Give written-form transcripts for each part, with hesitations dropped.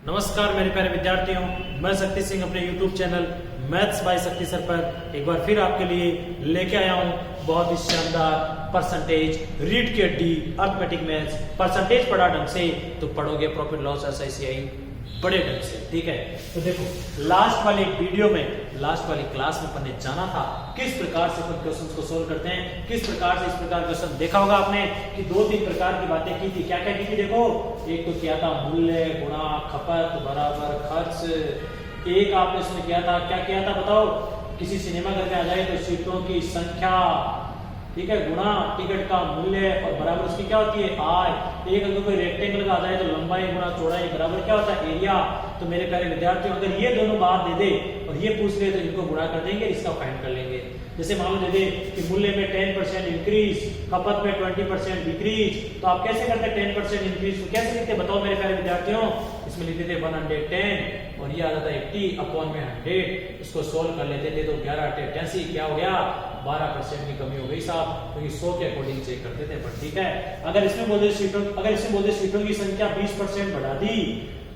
नमस्कार मेरे प्यारे विद्यार्थियों, मैं शक्ति सिंह अपने YouTube चैनल मैथ्स बाय शक्ति सर पर एक बार फिर आपके लिए लेके आया हूँ बहुत ही शानदार परसेंटेज रीड के डी अर्थमेटिक मैथ्स। परसेंटेज पढ़ा ढंग से तो पढ़ोगे प्रॉफिट लॉस एसआईसीआई बड़े ढंग से, ठीक है। तो देखो लास्ट वाली वीडियो में, लास्ट वाली क्लास में अपन ने जाना था किस प्रकार से अपन क्वेश्चंस को सोल्व करते हैं, किस प्रकार से इस प्रकार क्वेश्चन देखा होगा आपने कि दो तीन प्रकार की बातें की थी। क्या क्या की थी देखो, एक तो किया था मूल्य गुणा खपत बराबर खर्च। एक आपने इसमें किया था, क्या किया था बताओ, किसी सिनेमा घर में आ जाए तो सीटों की संख्या, ठीक है, गुणा टिकट का मूल्य और बराबर उसकी क्या होती है आय। एक अगर कोई रेक्टेंगल का आ जाए तो लंबाई गुणा चौड़ाई बराबर क्या होता है एरिया। तो मेरे प्यारे विद्यार्थियों अगर ये दोनों बात दे दे और ये पूछ ले तो इनको गुणा कर देंगे, इसका फाइंड कर लेंगे। जैसे मान लो दे दे कि मूल्य में 10% इंक्रीज, खपत में 20% डिक्रीज, तो आप कैसे करते हैं 10% इंक्रीज को कैसे लिखते हैं बताओ मेरे प्यारे विद्यार्थियों। इसमें लिखते थे 110 और ये आ जाता है 80 अपॉन में 100। इसको सोल्व कर लेते थे तो 11 88 क्या हो गया 12% की कमी हो गई साहब, क्योंकि 100 के अकॉर्डिंग चेक करते थे। पर ठीक है, अगर इसमें बोलते सीटों की संख्या 20% बढ़ा दी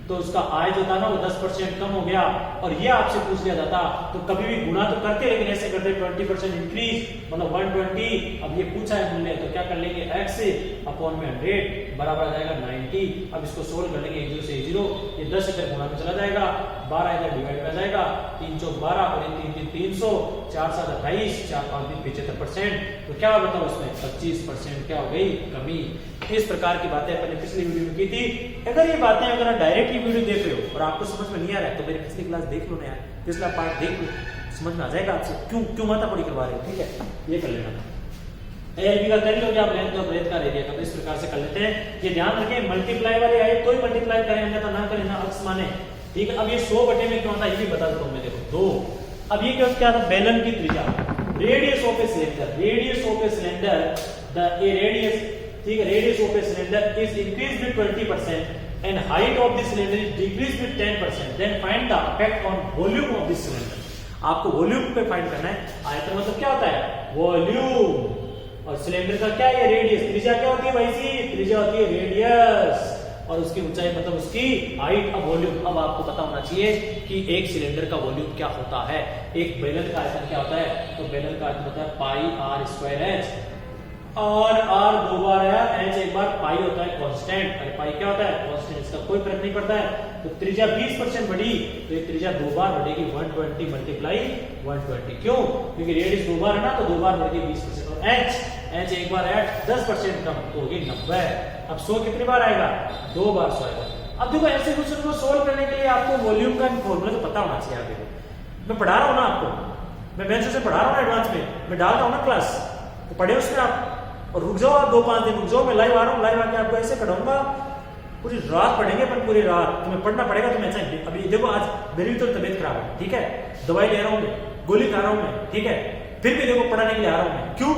तो उसका आय जो था ना वो 10% कम हो गया। और ये आपसे पूछ लिया जाता तो कभी भी गुणा तो करते लेकिन ऐसे करते 20% इंक्रीज मतलब 120। अब ये पूछा है मूल्य तो क्या कर लेंगे x अपॉन में 100 बराबर आ जाएगा 90। अब इसको सोल्व कर लेंगे 0 से 0, ये 10 इधर गुणा में चला जाएगा, 12 इधर डिवाइड में जाएगा, 3 चौक 12 और 3 3 300, 4 7 28, 4 5 75%। तो क्या बताओ इसमें 25% क्या हो गई कमी। इस प्रकार की बातें अपने पिछली वीडियो में की थी। अगर ये बातें अगर डायरेक्ट वीडियो देख रहे हो और आपको समझ में नहीं आ रहा है तो मेरी पिछली क्लास देख लो ना यार, पिछला पार्ट देख लो, समझ में आ जाएगा आपसे क्यों माता पड़ी करवा रहे हो, ठीक है। ये कर लेना एलबी का कर लो, आप लेंथ और ब्रेथ का एरिया का इस प्रकार से कर लेते हैं। ये ध्यान रखें मल्टीप्लाई वाले आए तो ही मल्टीप्लाई करें अन्यथा ना करें ना अक्स माने, ठीक है। अब ये 100 बटे में क्यों आता है ये भी बता देता हूं मैं, देखो 2। अब ये क्या था बेलन की त्रिज्या, radius of a cylinder, radius of a cylinder the A radius, ठीक है, radius of a cylinder is increased with 20% and height of the cylinder is decreased with 10%, then find the effect on volume of this cylinder। आपको volume पे find करना है। आयतन मतलब क्या होता है वॉल्यूम, और सिलेंडर का क्या है रेडियस, त्रिज्या क्या होती है भाई सी, त्रिज्या होती है रेडियस, और उसकी ऊंचाई मतलब उसकी हाइट। अब वॉल्यूम, अब आपको पता होना चाहिए कि एक सिलेंडर का वॉल्यूम क्या होता है, एक बेलन का आयतन क्या होता है, तो बेलन का आयतन होता है पाई आर स्क्वायर एच, और आर दो बार है एच एक बार, पाई होता है कांस्टेंट, और पाई क्या होता है कांस्टेंट, इसका कोई फर्क नहीं पड़ता है। तो त्रिज्या 20% बढ़ी तो ये त्रिज्या दो बार बढ़ेगी 120 मल्टीप्लाई 120, क्यों, क्योंकि रेडियस दो बार है ना तो दो बार बढ़ेगी 20%। और एच एक बार है 10% कम तो होगी 90। अब 100 कितनी बार आएगा, दो बार 100 आएगा। अब देखो ऐसे क्वेश्चन को सोल्व करने के लिए आपको वॉल्यूम का फॉर्मूला तो पता होना चाहिए। आपको मैं पढ़ा रहा हूँ ना, आपको मैं बेंच से पढ़ा रहा हूँ एडवांस में, मैं डाल रहा हूँ ना क्लास, तो पढ़े उसमें आप और रुक जाओ, आप 2-5 दिन रुक जाओ, मैं लाइव आ रहा हूँ, लाइव आके आपको ऐसे पढ़ाऊंगा, पूरी रात पढ़ेंगे अपन, पूरी रात तुम्हें पढ़ना पड़ेगा। तुम्हें ऐसा अभी देखो आज मेरी भी तो तबीयत खराब है, ठीक है, दवाई ले रहा हूँ मैं, गोली खा रहा हूँ मैं, ठीक है, फिर भी देखो पढ़ाने के लिए आ रहा हूँ मैं, क्यों,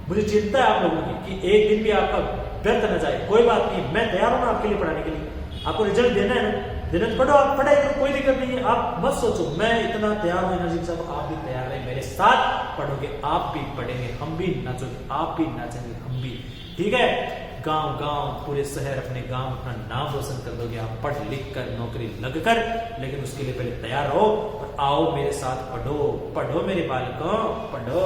मुझे चिंता है आप लोगों की कि एक दिन भी आपका व्यर्थ न जाए। कोई बात नहीं, मैं तैयार हूँ ना आपके लिए पढ़ाने के लिए, आपको रिजल्ट देना है ना, देना तो पढ़ो, आप पढ़ाई करो, कोई दिक्कत नहीं है। आप मत सोचो मैं इतना तैयार हूँ एनर्जी साहब, आप भी तैयार रहे, मेरे साथ पढ़ोगे, आप भी पढ़ेंगे, हम भी नाचोगे, आप भी नाचेंगे, हम भी, ठीक है। गांव पूरे शहर अपने गांव अपना नाम रोशन कर दोगे आप पढ़ लिख कर नौकरी लग कर, लेकिन उसके लिए पहले तैयार रहो और आओ मेरे साथ पढ़ो मेरे बालकों, पढ़ो।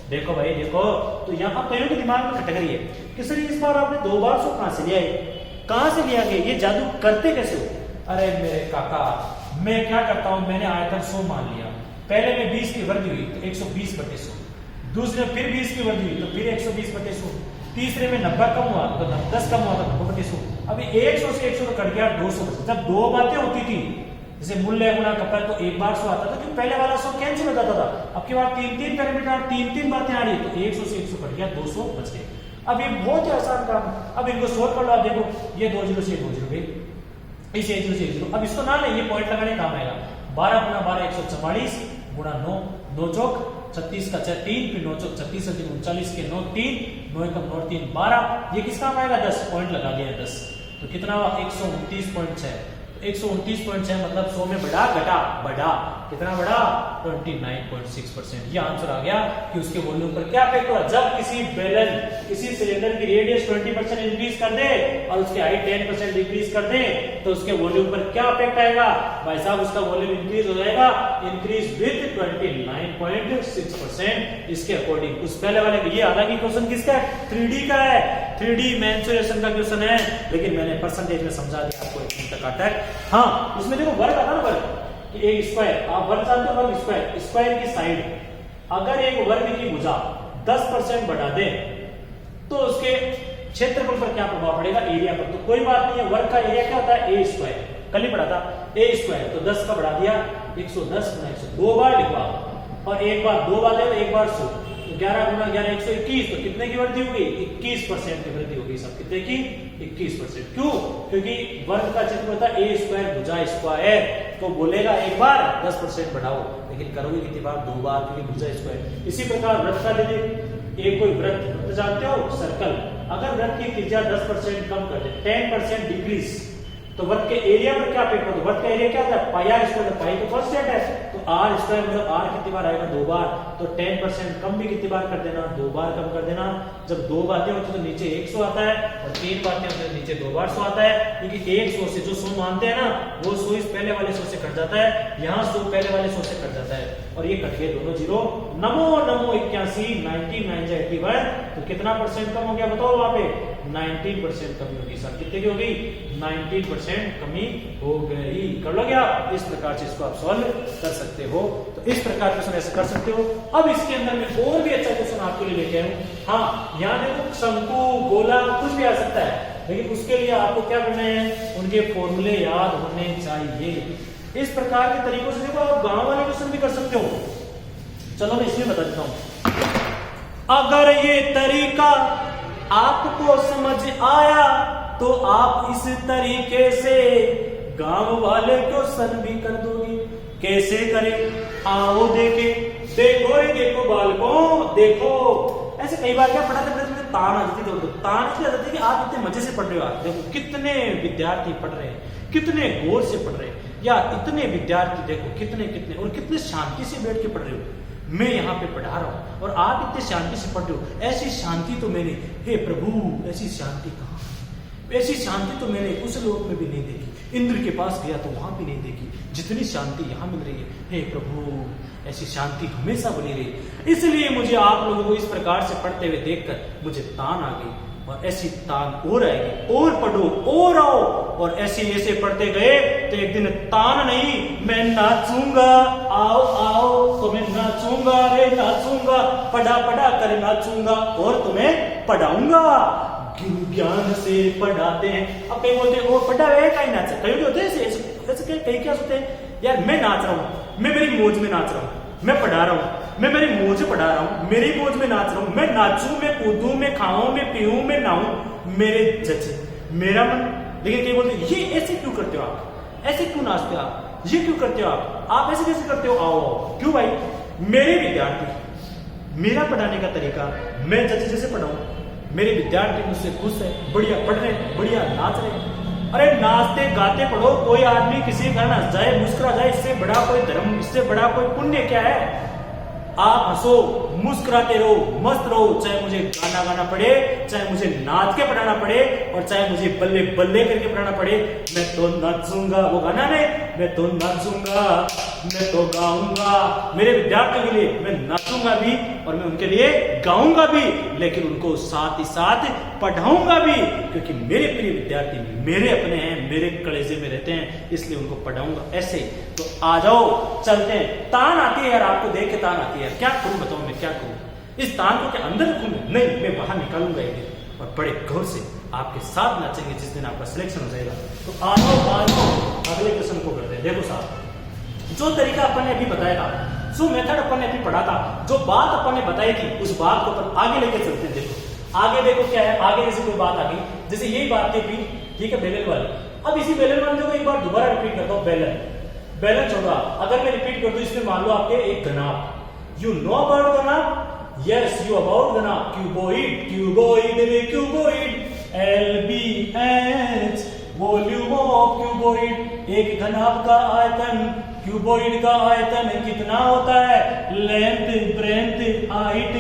देखो भाई देखो, तो यहाँ कईयों के दिमाग में खटक रही है कि सर इस बार आपने 2 बार 100 कहां से लिया गया, ये जादू करते कैसे हो। अरे मेरे काका, मैं क्या करता हूं, मैंने आयतन 100 मान लिया, पहले में 20 की वृद्धि हुई तो 120 बटे 100, दूसरे फिर 20 की वृद्धि हुई तो फिर 120 बटे 100, तीसरे में 90 कम हुआ तो 10 कम हुआ तो 90 बटे 100। अभी 100 से 100 कट गया 200 बचे। जब दो बातें होती थी जैसे मूल्य गुणा खपत तो एक बार 100 आता था, क्योंकि पहले वाला 100 कैंसिल हो जाता था। अब की बार 3-3 पैरामीटर 3-3 बातें आ रही है तो 100 से 100 कट गया 200 बच गए। अब ये बहुत ही आसान काम, अब इनको सोल्व कर लो। आप देखो ये 2 0 से 2 0 गई, इस 1 0 से 1 0, अब इसको ना ये पॉइंट लगाने काम आएगा। 12 गुणा 12 144 गुणा 9, 9 चौक 36 का 4 3, फिर 9 चौक 36 39 के 9 3, 9 एकम 9 3 12, ये किस काम आएगा 10 पॉइंट लगा दिया 10 तो कितना हुआ 129.6। 129.6 मतलब 100 में बढ़ा घटा बढ़ा, कितना बढ़ा 29.6%। ये आंसर आ गया कि उसके वॉल्यूम पर क्या इफेक्ट हुआ। जब किसी बेलन किसी सिलेंडर की रेडियस 20% इंक्रीज कर दे और उसकी हाइट 10% डिक्रीज कर दे तो उसके वॉल्यूम पर क्या इफेक्ट आएगा भाई साहब, उसका वॉल्यूम इंक्रीज हो जाएगा, इंक्रीज विद 29.6%। इसके अकॉर्डिंग उस पहले वाले ये हालांकि क्वेश्चन किसका है 3D का है, 3D मेंसुरेशन का क्वेश्चन है, लेकिन मैंने परसेंटेज में समझा दिया आपको तक। हाँ इसमें देखो वर्ग आता ना, वर्ग कि एक स्क्वायर, आप वर्ग जानते हो, वर्ग स्क्वायर, स्क्वायर की साइड अगर एक वर्ग की भुजा 10% बढ़ा दे तो उसके क्षेत्रफल पर क्या प्रभाव पड़ेगा, एरिया पर। तो कोई बात नहीं है, वर्ग का एरिया क्या होता है ए स्क्वायर, कल ही पढ़ा था ए स्क्वायर, तो 10 का बढ़ा दिया 110 गुना 100, 2 बार लिखवा और एक बार 2 बार ले एक बार 100, 11 गुना 11 121, तो कितने की वृद्धि होगी 21% की वृद्धि होगी सब, कितने की 21%। क्यों, क्योंकि वर्ग का क्षेत्र होता है ए स्क्वायर भुजा स्क्वायर, तो बोलेगा एक बार 10% बढ़ाओ, लेकिन करोगे कितनी बार 2 बार, क्योंकि भुजा स्क्वायर। इसी प्रकार वृत्त का ले, एक कोई वृत्त जानते हो सर्कल, अगर वृत्त की त्रिज्या 10% कम कर दे 10% डिक्रीज तो वृत्त के एरिया पर क्या इफेक्ट होगा, वृत्त का एरिया क्या होता है पाई आर स्क्वायर, पाई तो कांस्टेंट है, तो आर स्क्वायर मतलब आर कितनी बार आएगा 2 बार, तो 10% कम भी कितनी बार कर देना 2 बार कम कर देना। जब 2 बातें होती तो नीचे 100 आता है और 3 बातें होती तो नीचे 2 बार 100 आता है, क्योंकि 100 से जो 100 मानते हैं ना वो 100 इस पहले वाले 100 से कट जाता है, यहाँ 100 पहले वाले 100 से कट जाता है और ये कट गए दोनों जीरो। नमो नमो 81 19 तो कितना परसेंट कम हो गया बताओ, वहां पे 19% कमी होगी सर, कितने की होगी 19% कमी हो गई। कर लोगे आप, इस प्रकार से इसको आप सॉल्व कर सकते हो। तो इस प्रकार क्वेश्चन ऐसे कर सकते हो। अब इसके अंदर में और भी अच्छा क्वेश्चन आपके लिए लेके आया हूं। हाँ यहाँ देखो शंकु गोला कुछ भी आ सकता है, लेकिन उसके लिए आपको क्या करना है, उनके फॉर्मूले याद होने चाहिए। इस प्रकार के तरीकों से देखो आप गांव वाले क्वेश्चन भी कर सकते हो। चलो मैं इसमें बता देता हूं, अगर ये तरीका आपको समझ आया तो आप इस तरीके से गांव वाले क्वेश्चन भी कर दोगे। कैसे करें आओ देखे, देखो रे देखो बालकों देखो। ऐसे कई बार क्या पढ़ाते पढ़ाते तान आ जाती, तान इसलिए आ जाती कि आप इतने मजे से पढ़ रहे हो। आप देखो कितने विद्यार्थी पढ़ रहे हैं, कितने गौर से पढ़ रहे हैं, या इतने विद्यार्थी देखो कितने और कितने शांति से बैठ के पढ़ रहे हो। मैं यहाँ पे पढ़ा रहा हूँ और आप इतने शांति से पढ़ रहे हो। ऐसी शांति तो मैंने, हे प्रभु ऐसी शांति कहाँ, ऐसी शांति तो मैंने उस लोक में भी नहीं देखी, इंद्र के पास गया तो वहां भी नहीं देखी, जितनी शांति यहाँ मिल रही है। हे प्रभु ऐसी शांति हमेशा बनी रही। इसलिए मुझे आप लोगों को इस प्रकार से पढ़ते हुए देखकर मुझे तान आ गई, और ऐसी तान और आएगी, और पढ़ो और आओ, और ऐसे ऐसे पढ़ते गए तो एक दिन तान नहीं मैं नाचूंगा, आओ आओ तो मैं नाचूंगा रे नाचूंगा, पढ़ा पढ़ा कर नाचूंगा और तुम्हें पढ़ाऊंगा। गुरु ज्ञान से पढ़ाते हैं। अब कई बोलते हैं वो पढ़ा है कहीं नाच, कई होते हैं ऐसे कई क्या सोचते हैं यार मैं नाच रहा हूँ, मैं मेरी मौज में नाच रहा हूँ, मैं पढ़ा रहा हूँ, मैं मेरी मौज में पढ़ा रहा हूँ, मेरी मौज में नाच रहा हूँ, मैं नाचूं, मैं कूदूं, मैं खाऊं, मैं पीऊं, मैं नहाऊं, मेरे जज मेरा मन। लेकिन कई बोलते ये ऐसे क्यों करते हो आप, ऐसे क्यों नाचते हो आप, ये क्यों करते हो आप ऐसे कैसे करते हो, आओ आओ। क्यों भाई, मेरे विद्यार्थी, मेरा पढ़ाने का तरीका मैं जज जैसे पढ़ाऊं, मेरे विद्यार्थी मुझसे खुश है, बढ़िया पढ़ रहे, बढ़िया नाच रहे। अरे नाचते गाते पढ़ो, कोई आदमी किसी का हंस जाए मुस्कुरा जाए, इससे बड़ा कोई धर्म, इससे बड़ा कोई पुण्य क्या है। आप हंसो, मुस्कुराते रहो, मस्त रहो, चाहे मुझे गाना गाना पड़े, चाहे मुझे नाच के पढ़ाना पड़े, और चाहे मुझे बल्ले बल्ले करके पढ़ाना पड़े, मैं तो नाचूंगा। वो गाना नहीं, मैं तो नाचूंगा, मैं तो गाऊंगा। मेरे विद्यार्थियों के लिए मैं नाचूंगा भी और मैं उनके लिए गाऊंगा भी, लेकिन उनको साथ ही साथ पढ़ाऊंगा भी, क्योंकि मेरे प्रिय विद्यार्थी मेरे अपने हैं, मेरे कलेजे में रहते हैं, इसलिए उनको पढ़ाऊंगा। ऐसे तो आ जाओ चलते हैं। तान आती है यार, आपको देख के तान आती है यार, क्या करूं बताओ, मैं क्या करूं। इस तान को क्या अंदर रखूं नहीं, मैं बाहर निकालूंगा एक दिन और बड़े गौर से आपके साथ नाचेंगे जिस दिन आपका सिलेक्शन हो जाएगा। तो आ जाओ अगले क्वेश्चन को करते हैं। देखो साहब, जो तरीका अपन ने अभी बताया था, जो मेथड अपन ने अभी पढ़ा था, जो बात अपन ने बताई थी, उस बात को अपन आगे लेके चलते हैं। देखो आगे देखो क्या है, आगे जैसे कोई बात आ गई, जैसे यही बात थी, ठीक है बेलन वाली। अब इसी बेलन वाले को एक बार दोबारा रिपीट करता हूँ। बेलन छोड़ो, अगर मैं रिपीट कर दूं इसमें मान लो आपके एक घनाभ, यू नो अबाउट घनाभ, यस यू अबाउट घनाभ, cuboid, cuboid, cuboid, LBH volume of cuboid, एक घनाभ का आयतन, क्यूबॉइड का आयतन कितना होता है, लेंथ ब्रेथ हाइट,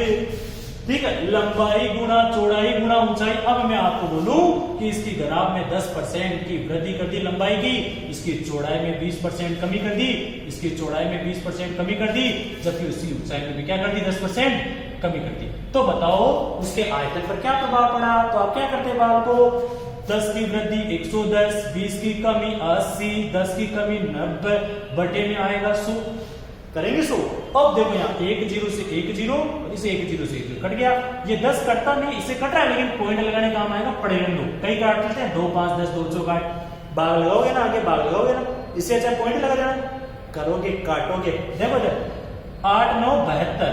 ठीक है, लंबाई गुना चौड़ाई गुना ऊंचाई। अब मैं आपको बोलूं कि इसकी घनाभ में 10% की वृद्धि कर दी लंबाई की, इसकी चौड़ाई में 20% कमी कर दी, इसकी चौड़ाई में 20% कमी कर दी, जबकि उसकी ऊंचाई में भी क्या कर दी, 10% कमी कर दी। तो बताओ उसके आयतन पर क्या प्रभाव पड़ा। तो आप क्या करते बाल को, 10 की वृद्धि 110, 20 की कमी 80, 10 की कमी 90, बटे में आएगा 100, करेंगे 100। अब देखो यहाँ 1 0 से 1 0, इसे 1 0 से 1 0 कट गया। ये 10 कटता नहीं, इसे कट रहा है, लेकिन पॉइंट लगाने काम आएगा, पड़े रहने दो। कई काट लेते हैं, 2 5 10 200 काट, बाग लगाओगे ना, आगे बाग लगाओगे ना, इससे अच्छा पॉइंट लगा देना, करोगे काटोगे। देखो 8 9 72,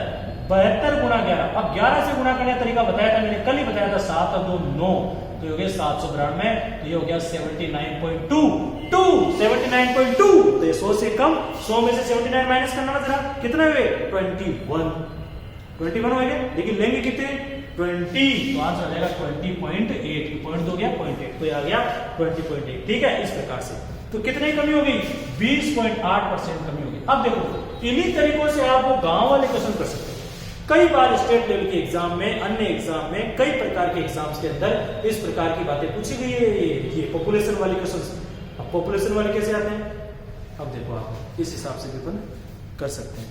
72 गुना 11। अब 11 से गुना करने का तरीका बताया था मैंने, कल ही बताया था, 7 और 2 9, तो ये हो गया 792, तो ये हो गया 79.2, 79.2। तो ये 100 से कम, 100 में से 79 माइनस करना जरा, कितना हुए 21 हो गए, लेकिन लेंगे कितने 20, तो आंसर आ जाएगा 20.8, पॉइंट हो गया 0.8, तो ये आ गया 20.8, ठीक है। इस प्रकार से तो कितनी कमी हो गई, 20.8% कमी हो गई। अब देखो इन्हीं तरीकों से आप वो गांव वाले क्वेश्चन कर सकते हैं। कई बार स्टेट लेवल के एग्जाम में, अन्य एग्जाम में, कई प्रकार के एग्जाम्स के अंदर इस प्रकार की बातें पूछी गई है। ये पॉपुलेशन वाले क्वेश्चन। अब पॉपुलेशन वाले कैसे आते हैं, अब देखो आप इस हिसाब से भी अपन कर सकते हैं।